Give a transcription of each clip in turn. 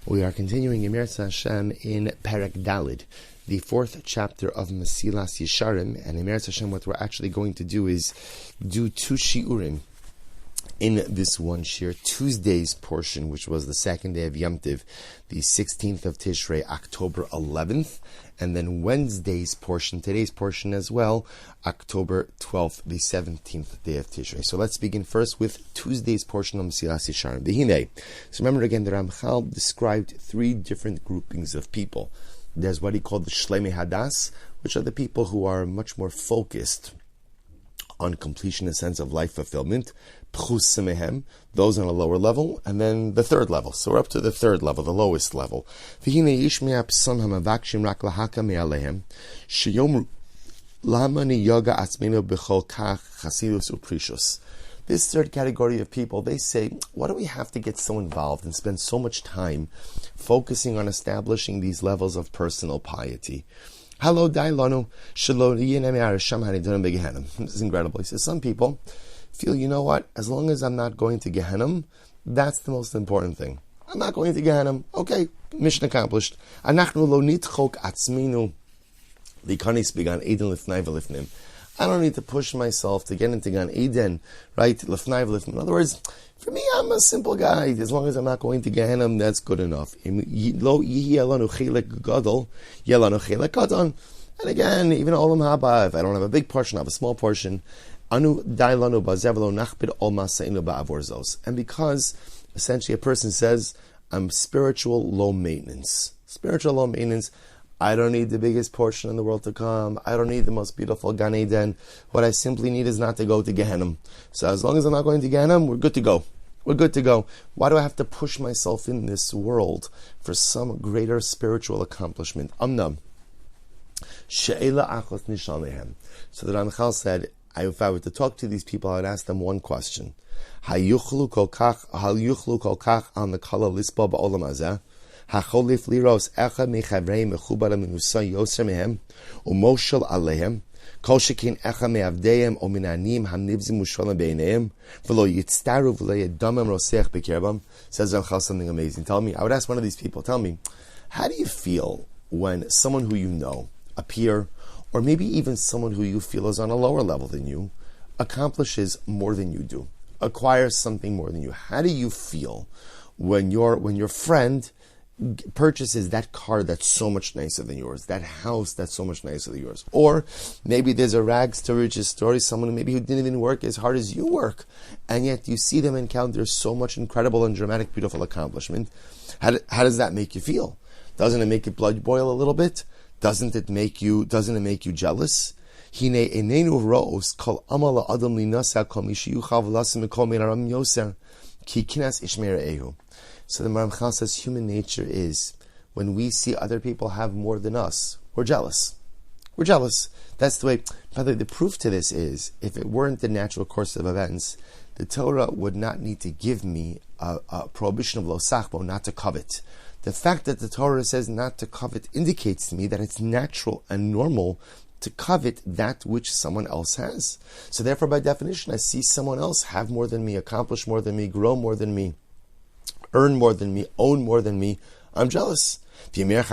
We are continuing Emirz Hashem in Perek Dalid, the fourth chapter of Mesillas Yesharim, and Emirz Hashem, what we're actually going to do is do two shiurim in this one shir. Tuesday's portion, which was the second day of Yom Tiv, the 16th of Tishrei, October 11th, and then Wednesday's portion, today's portion as well, October 12th, the 17th day of Tishrei. So let's begin first with Tuesday's portion of Mesillas Yesharim. B'hinei. So remember again, the Ramchal described three different groupings of people. There's what he called the Shleimei Hadas, which are the people who are much more focused on completion, a sense of life fulfillment. Pchusimehem, those on a lower level, and then the third level. So we're up to the third level, the lowest level. This third category of people, they say, why do we have to get so involved and spend so much time focusing on establishing these levels of personal piety? Hello, Dailanu. This is incredible. He says, some people feel, you know what, as long as I'm not going to Gehenna, that's the most important thing. I'm not going to Gehenna. Okay, mission accomplished. I don't need to push myself to get into Gan Eden, right? In other words, for me, I'm a simple guy. As long as I'm not going to Gehenna, that's good enough. And again, even Olam Haba, if I don't have a big portion, I have a small portion. And because essentially a person says, I'm spiritual low maintenance. Spiritual low maintenance. I don't need the biggest portion in the world to come. I don't need the most beautiful Gan Eden. What I simply need is not to go to Gehenna. So as long as I'm not going to Gehenna, we're good to go. We're good to go. Why do I have to push myself in this world for some greater spiritual accomplishment? Amnam. She'ela achos nishal lehem. So the Ramchal said, if I were to talk to these people, I would ask them one question. Hal yuchlu kol kach al nekala lispa ba'olam hazeh? Hacholif liros echad mechavrei mechubara menusa yoser mehem umoshel alehem kol shekin echad meavdeim o minanim hanivzim usholam beineim v'lo yitztaru v'lo yedamem roseach bekerbam. Says Ramchal something amazing. Tell me, I would ask one of these people, tell me, how do you feel when someone who you know, a peer, or maybe even someone who you feel is on a lower level than you, accomplishes more than you do, acquires something more than you? How do you feel when your friend purchases that car that's so much nicer than yours, that house that's so much nicer than yours? Or maybe there's a rags to riches story, someone who didn't even work as hard as you work, and yet you see them encounter so much incredible and dramatic, beautiful accomplishment. How does that make you feel? Doesn't it make your blood boil a little bit? Doesn't it make you jealous? Hine enenu ro'os kol amal adam linasa kol mishiyuchav lasim kol meinaram yoser ki kinas ishmeir ehu. So the Ramchal says human nature is, when we see other people have more than us, we're jealous. We're jealous. That's the way. By the way, the proof to this is, if it weren't the natural course of events, the Torah would not need to give me a prohibition of lo sachbo, not to covet. The fact that the Torah says not to covet indicates to me that it's natural and normal to covet that which someone else has. So therefore, by definition, I see someone else have more than me, accomplish more than me, grow more than me, earn more than me, own more than me. I'm jealous. So this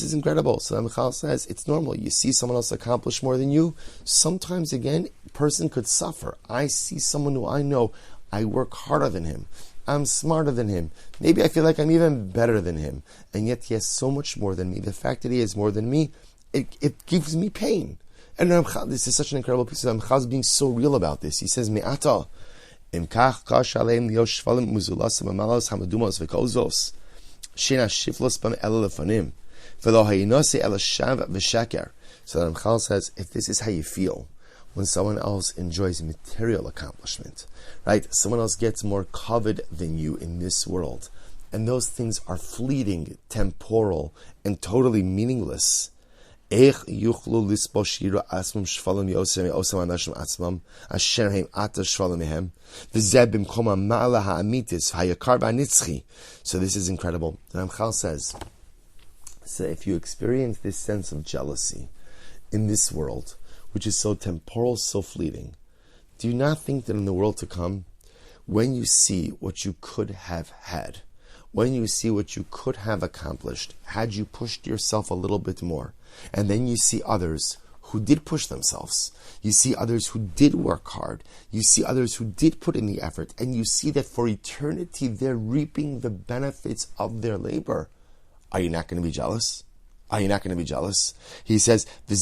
is incredible. So Ramchal says it's normal. You see someone else accomplish more than you. Sometimes, again, a person could suffer. I see someone who I know, I work harder than him, I'm smarter than him, maybe I feel like I'm even better than him, and yet he has so much more than me. The fact that he has more than me, it gives me pain. And Ramchal, this is such an incredible piece. Ramchal is being so real about this. He says, Me'ata imkach kash aleim liosh shvalim muzulas mamalos hamadumos v'kozos shena shiflos bam ela lefanim v'lo hayinose ela shav v'shaker. So Ramchal says, if this is how you feel when someone else enjoys material accomplishment, right? Someone else gets more coveted than you in this world, and those things are fleeting, temporal, and totally meaningless. How can a person So this is incredible. The Ramchal says, so if you experience this sense of jealousy in this world, which is so temporal, so fleeting. Do you not think that in the world to come, when you see what you could have had, when you see what you could have accomplished, had you pushed yourself a little bit more, and then you see others who did push themselves, you see others who did work hard, you see others who did put in the effort, and you see that for eternity they're reaping the benefits of their labor, are you not going to be jealous? Are you not going to be jealous? He says, now,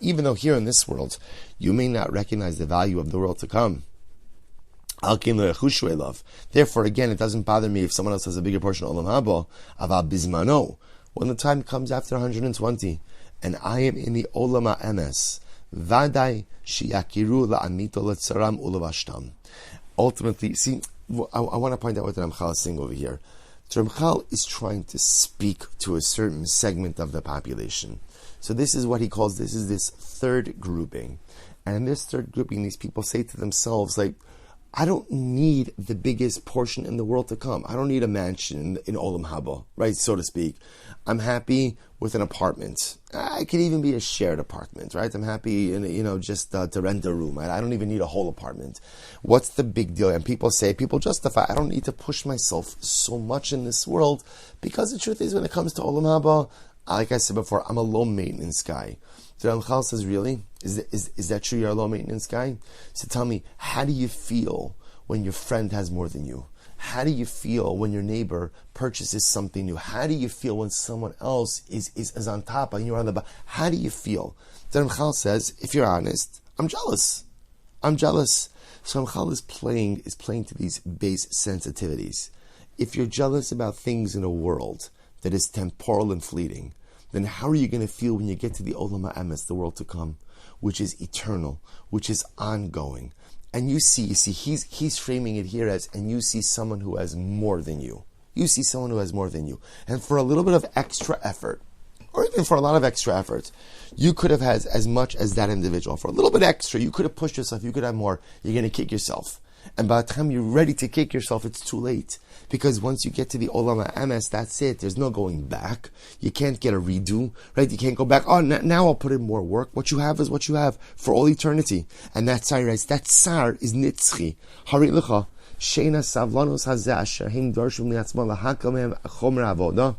even though here in this world, you may not recognize the value of the world to come, therefore, again, it doesn't bother me if someone else has a bigger portion of Olam Haba, aval bizmano, when the time comes after 120, and I am in the Olam HaEmes, vadai shiyakiru la'amito letzaram ulavashtam. Ultimately, see, I want to point out what the Ramchal is saying over here. The Ramchal is trying to speak to a certain segment of the population. So this is what he calls, this third grouping. And in this third grouping, these people say to themselves, like, I don't need the biggest portion in the world to come. I don't need a mansion in Olam Haba, right, so to speak. I'm happy with an apartment. I could even be a shared apartment, right? I'm happy in, just to rent a room. I don't even need a whole apartment. What's the big deal? And people justify, I don't need to push myself so much in this world, because the truth is, when it comes to Olam Haba, like I said before, I'm a low maintenance guy. The Ramchal says, really? Is that true? You're a low maintenance guy? So tell me, how do you feel when your friend has more than you? How do you feel when your neighbor purchases something new? How do you feel when someone else is on top and you're on the bottom? How do you feel? The Ramchal says, if you're honest, I'm jealous. I'm jealous. So Ramchal is playing to these base sensitivities. If you're jealous about things in a world that is temporal and fleeting, then how are you going to feel when you get to the Olam HaEmes, the world to come, which is eternal, which is ongoing? And you see, he's framing it here as, and you see someone who has more than you. You see someone who has more than you. And for a little bit of extra effort, or even for a lot of extra effort, you could have had as much as that individual. For a little bit extra, you could have pushed yourself, you could have more, you're going to kick yourself. And by the time you're ready to kick yourself, it's too late. Because once you get to the Olam HaEmes, that's it. There's no going back. You can't get a redo, right? You can't go back. Oh, now I'll put in more work. What you have is what you have for all eternity. And that tsar, right? That tsar is nitzchi. Hari lecha. Sheina savlanos hazeh asher heim darshum liatzma lahakal mehem chomer avoda.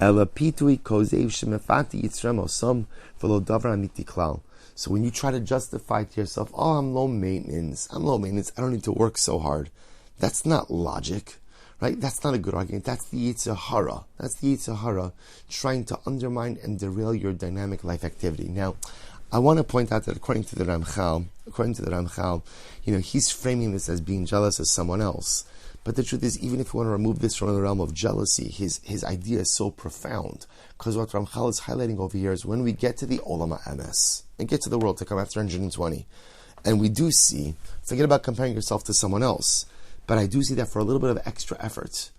Ela pitui kozev shemefati yitzrem osam v'lo davar amiti klal. So when you try to justify to yourself, oh, I'm low maintenance, I don't need to work so hard. That's not logic, right? That's not a good argument. That's the Yetzer Hara. That's the Yetzer Hara trying to undermine and derail your dynamic life activity. Now, I want to point out that according to the Ramchal, he's framing this as being jealous of someone else. But the truth is, even if you want to remove this from the realm of jealousy, his idea is so profound. Because what Ramchal is highlighting over here is when we get to the Olam HaEmes, and get to the world to come after 120, and we do see, forget about comparing yourself to someone else, but I do see that for a little bit of extra effort,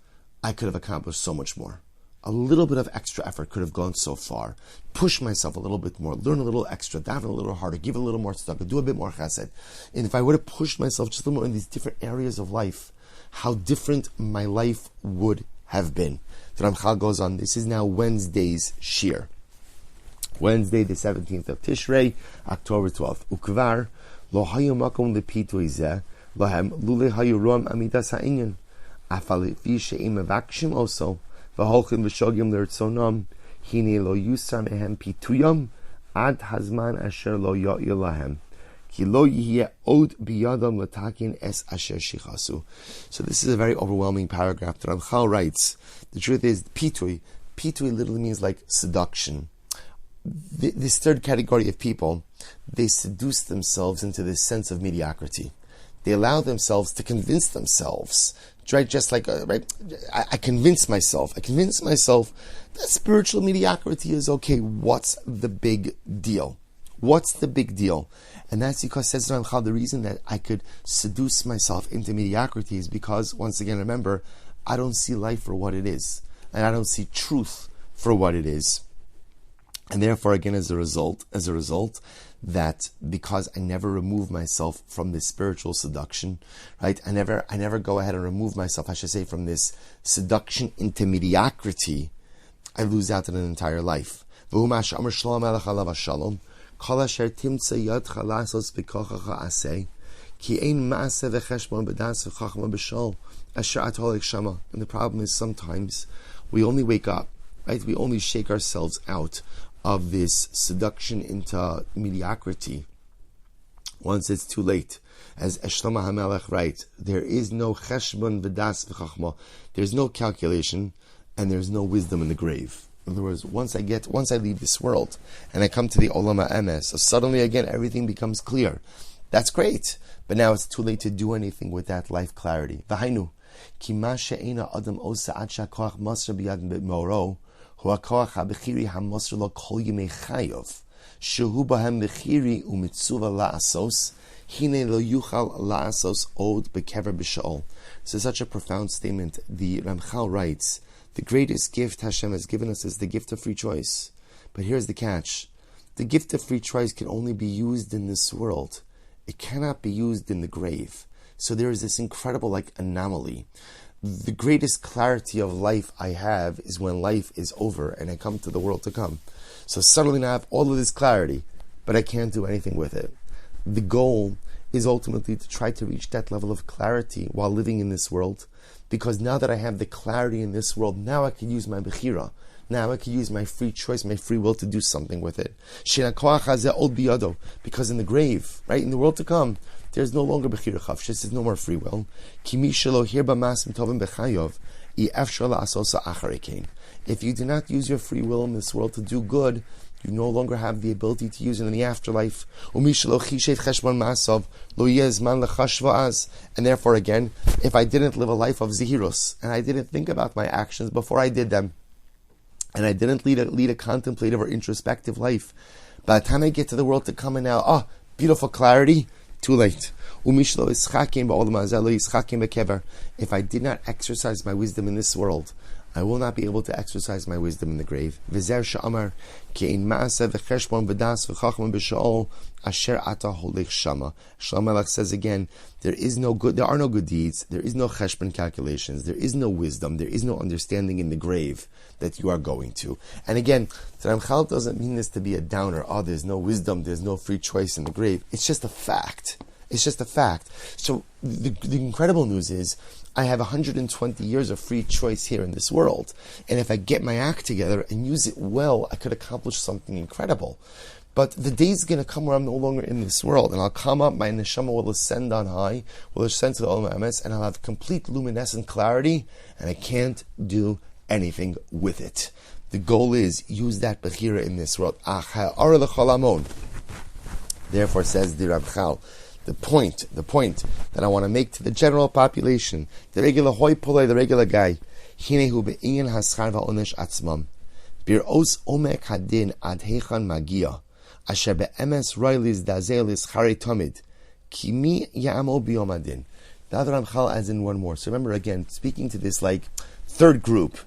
I could have accomplished so much more. A little bit of extra effort could have gone so far. Push myself a little bit more, learn a little extra, dive a little harder, give a little more stuff, do a bit more chesed. And if I would have pushed myself just a little more in these different areas of life, how different my life would have been. The Ramchal goes on, this is now Wednesday's shir. Wednesday, the 17th of Tishrei, October 12th. Ukvar, lo hayu makom lepitui zeh, lohem lule hayu roam amidas ha'inyan. Afal fi she'im mevakshim oso, v'holchim v'shogim l'rtzonam, hine lo yusar mehem pituyam, ad hazman asher lo yo'il lahem. Ki lo yihye od biyadam latakin es asher shichasu. So this is a very overwhelming paragraph. The Ramchal writes, the truth is, pitui literally means like seduction. This third category of people, they seduce themselves into this sense of mediocrity. They allow themselves to convince themselves, right? Just like, right? I convince myself that spiritual mediocrity is okay. What's the big deal? What's the big deal? And that's because, says Ramchal, the reason that I could seduce myself into mediocrity is because, once again, remember, I don't see life for what it is. And I don't see truth for what it is. And therefore, again, as a result, that because I never remove myself from this spiritual seduction, right? I never go ahead and remove myself, I should say, from this seduction into mediocrity. I lose out on an entire life. And the problem is sometimes we only wake up, right? We only shake ourselves out of this seduction into mediocrity once it's too late. As Shlomo HaMelech writes, there is no cheshbon v'das v'chachma. There's no calculation and there's no wisdom in the grave. In other words, once I leave this world and I come to the Olam HaEmes, so suddenly again everything becomes clear. That's great, but now it's too late to do anything with that life clarity. V'hainu, ki ma she'ena adam osa ad she'koach masr b'yad moro, hu ha'koach ha'bechiri ha'masr lo kol yimei chayov, shehu b'hem bechiri u'mitzuva la'asos, hine lo yuchal la'asos od bekever b'sha'ol. This is such a profound statement. The Ramchal writes, the greatest gift Hashem has given us is the gift of free choice. But here's the catch. The gift of free choice can only be used in this world. It cannot be used in the grave. So there is this incredible anomaly. The greatest clarity of life I have is when life is over and I come to the world to come. So suddenly now I have all of this clarity, but I can't do anything with it. The goal is ultimately to try to reach that level of clarity while living in this world, because now that I have the clarity in this world, now I can use my bechira. Now I can use my free choice, my free will to do something with it. Because in the grave, right, in the world to come, there's no longer bechira chavshis, there's no more free will. If you do not use your free will in this world to do good, you no longer have the ability to use it in the afterlife. And therefore, again, if I didn't live a life of zihirus, and I didn't think about my actions before I did them, and I didn't lead a contemplative or introspective life, by the time I get to the world to come and now, beautiful clarity, too late. If I did not exercise my wisdom in this world, I will not be able to exercise my wisdom in the grave. Shlomo Melech says again, there are no good deeds, there is no cheshbon calculations, there is no wisdom, there is no understanding in the grave that you are going to. And again, the Ramchal doesn't mean this to be a downer. There's no wisdom, there's no free choice in the grave. It's just a fact. It's just a fact. So the incredible news is, I have 120 years of free choice here in this world. And if I get my act together and use it well, I could accomplish something incredible. But the day's going to come where I'm no longer in this world, and I'll come up, my neshama will ascend on high, will ascend to the Olam HaEmes, and I'll have complete luminescent clarity, and I can't do anything with it. The goal is, use that bechira in this world. Therefore, says the Ramchal, the point that I want to make to the general population, the regular hoi polloi, the regular guy, hinehu be'inyan haschar va'onesh atzmam, bir'os omek hadin ad heichan magia, asher be'emes roilis dazelis chari tomid, kimi ya'amo b'yom adin. The other Ramchal adds in one more. So remember again, speaking to this third group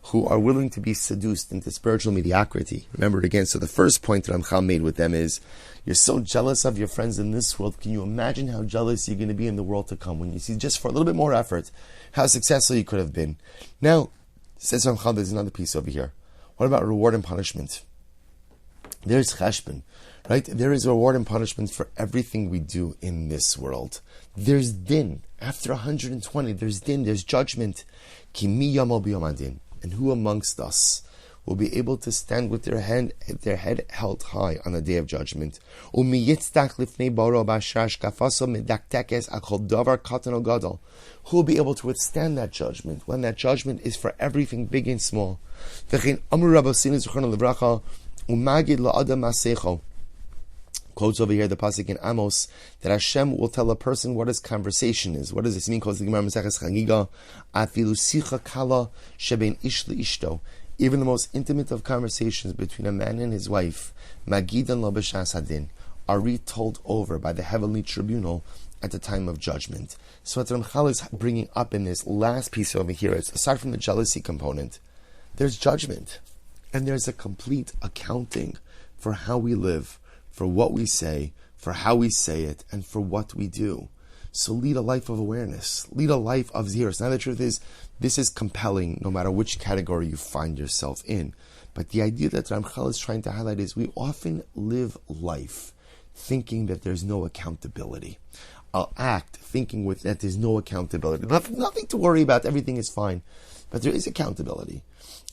who are willing to be seduced into spiritual mediocrity. Remember it again. So the first point that Ramchal made with them is, you're so jealous of your friends in this world. Can you imagine how jealous you're going to be in the world to come when you see just for a little bit more effort how successful you could have been? Now, says Ramchal, there's another piece over here. What about reward and punishment? There's cheshbon, right? There is reward and punishment for everything we do in this world. There's din. After 120, there's din, there's judgment. Ki mi yamo b'yom adin. And who amongst us will be able to stand with their head held high on the day of judgment? Who will be able to withstand that judgment when that judgment is for everything big and small? Quotes over here the pasuk in Amos that Hashem will tell a person what his conversation is. What does this mean? Quotes the Gemara Maseches Chagiga, afilu sicha kala shebein ish leishto. Even the most intimate of conversations between a man and his wife, magidan lo b'shas hadin, are retold over by the heavenly tribunal at the time of judgment. So what Ramchal is bringing up in this last piece over here is, aside from the jealousy component, there's judgment, and there's a complete accounting for how we live, for what we say, for how we say it, and for what we do. So lead a life of awareness. Lead a life of zirus. Now the truth is, this is compelling no matter which category you find yourself in. But the idea that Ramchal is trying to highlight is we often live life thinking that there's no accountability. I'll act thinking that there's no accountability. Nothing to worry about. Everything is fine. But there is accountability.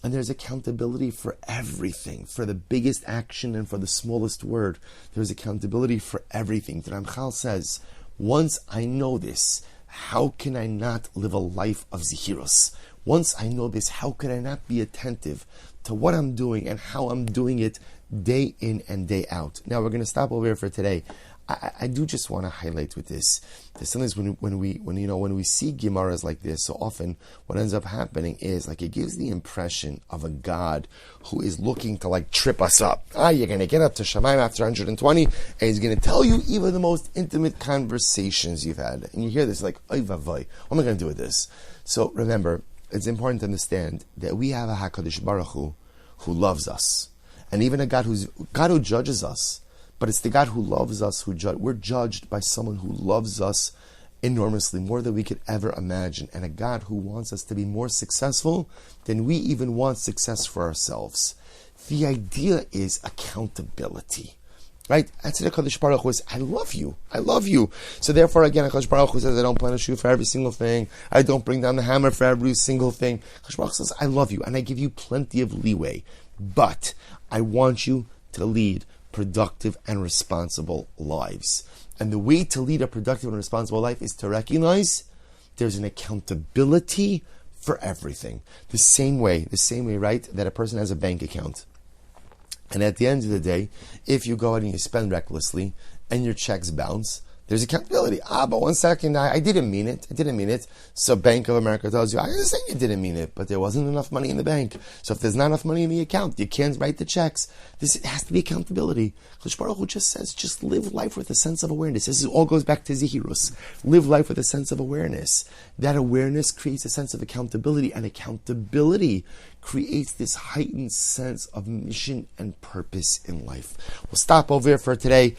And there's accountability for everything, for the biggest action and for the smallest word. There's accountability for everything. The Ramchal says, once I know this, how can I not live a life of zihirus? Once I know this, how can I not be attentive to what I'm doing and how I'm doing it day in and day out? Now we're going to stop over here for today. I do just want to highlight with this. There's sometimes when we see Gemaras like this, so often what ends up happening is like it gives the impression of a God who is looking to like trip us up. You're going to get up to Shamayim after 120, and he's going to tell you even the most intimate conversations you've had, and you hear this like, oy vavoy, what am I going to do with this? So remember, it's important to understand that we have a HaKadosh Baruch Hu who loves us, and even a God who judges us. But it's the God who loves us who judge. We're judged by someone who loves us enormously, more than we could ever imagine. And a God who wants us to be more successful than we even want success for ourselves. The idea is accountability. Right? That's what HaKadosh Baruch Hu is. I love you. I love you. So therefore, again, HaKadosh Baruch Hu says, I don't plant a shoe for every single thing. I don't bring down the hammer for every single thing. HaKadosh Baruch Hu says, I love you. And I give you plenty of leeway. But I want you to lead productive and responsible lives. And the way to lead a productive and responsible life is to recognize there's an accountability for everything. The same way, right, that a person has a bank account. And at the end of the day, if you go out and you spend recklessly and your checks bounce, there's accountability. But 1 second, I didn't mean it. So Bank of America tells you, I understand you didn't mean it, but there wasn't enough money in the bank. So if there's not enough money in the account, you can't write the checks. It has to be accountability. HaKadosh Baruch Hu just says, just live life with a sense of awareness. This all goes back to Zihirus. Live life with a sense of awareness. That awareness creates a sense of accountability, and accountability creates this heightened sense of mission and purpose in life. We'll stop over here for today.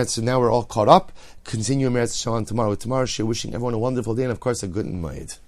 So now we're all caught up. Continue Meretz Shalom tomorrow with tomorrow's share. Wishing everyone a wonderful day and, of course, a good night.